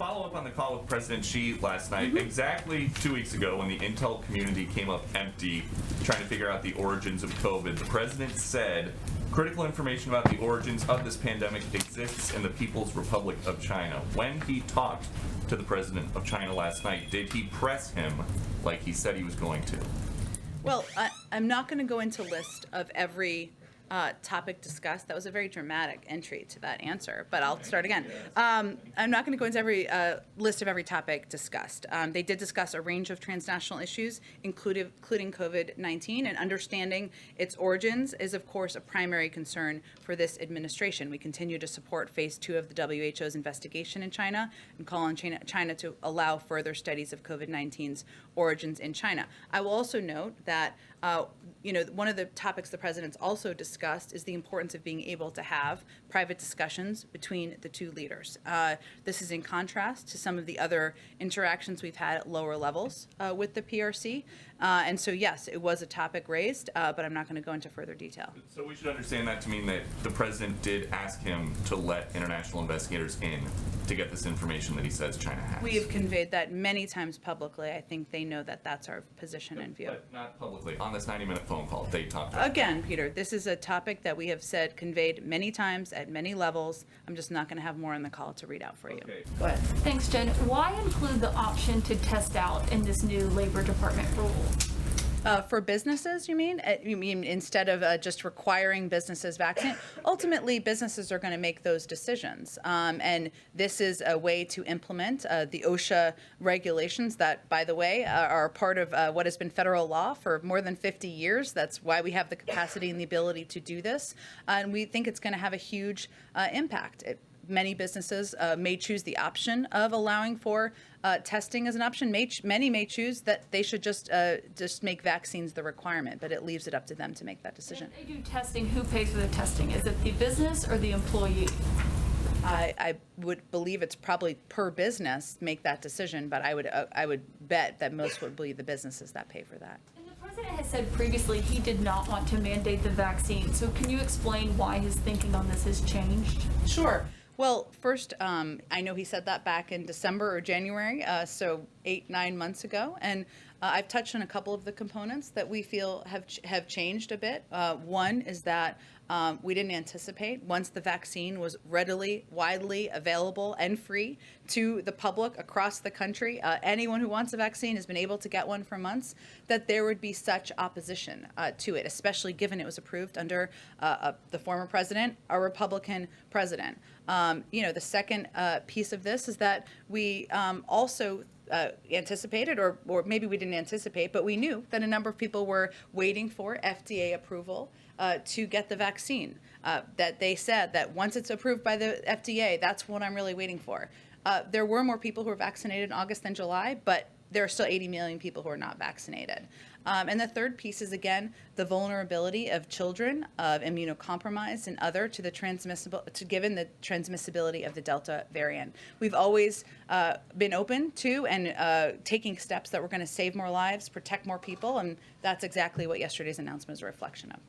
follow up on the call with President Xi last night, exactly 2 weeks ago when the intel community came up empty trying to figure out the origins of COVID, the president said critical information about the origins of this pandemic exists in the People's Republic of China. When he talked to the president of China last night, did he press him like he said he was going to? Well, I'm not going to go into list of every topic discussed. That was a very dramatic entry to that answer, but I'll start again. I'm not going to go into every list of every topic discussed. They did discuss a range of transnational issues, including COVID-19, and understanding its origins is, of course, a primary concern for this administration. We continue to support phase 2 of the WHO's investigation in China and call on China to allow further studies of COVID-19's origins in China. I will also note that one of the topics the president's also discussed is the importance of being able to have private discussions between the two leaders. This is in contrast to some of the other interactions we've had at lower levels with the PRC. And so, yes, it was a topic raised, but I'm not going to go into further detail. So we should understand that to mean that the president did ask him to let international investigators in to get this information that he says China has. We have conveyed that many times publicly. I think they know that that's our position and view. But not publicly. On this 90-minute phone call, they talked about Again, Peter, this is a topic that we have said conveyed many times at many levels. I'm just not going to have more on the call to read out for you. Okay. Go ahead. Thanks, Jen. Why include the option to test out in this new Labor Department rule? For businesses, you mean? You mean instead of just requiring businesses vaccinate? Ultimately, businesses are going to make those decisions. And this is a way to implement the OSHA regulations that, by the way, are part of what has been federal law for more than 50 years. That's why we have the capacity and the ability to do this. And we think it's going to have a huge impact. Many businesses may choose the option of allowing for testing as an option. Many may choose that they should just make vaccines the requirement, but it leaves it up to them to make that decision. If they do testing, who pays for the testing? Is it the business or the employee? I would believe it's probably per business make that decision, but I would bet that most would be the businesses that pay for that. And the president has said previously he did not want to mandate the vaccine. So can you explain why his thinking on this has changed? Sure. Well, first, I know he said that back in December or January, so 8-9 months ago, and I've touched on a couple of the components that we feel have changed a bit. One is that we didn't anticipate, once the vaccine was readily, widely available and free to the public across the country, anyone who wants a vaccine has been able to get one for months, that there would be such opposition to it, especially given it was approved under the former president, a Republican president. The second piece of this is that we also anticipated, or maybe we didn't anticipate, but we knew that a number of people were waiting for FDA approval to get the vaccine. That they said that once it's approved by the FDA, that's what I'm really waiting for. There were more people who were vaccinated in August than July, but there are still 80 million people who are not vaccinated. And the third piece is, again, the vulnerability of children, of immunocompromised and other to given the transmissibility of the Delta variant. We've always been open to and taking steps that we're going to save more lives, protect more people, and that's exactly what yesterday's announcement is a reflection of.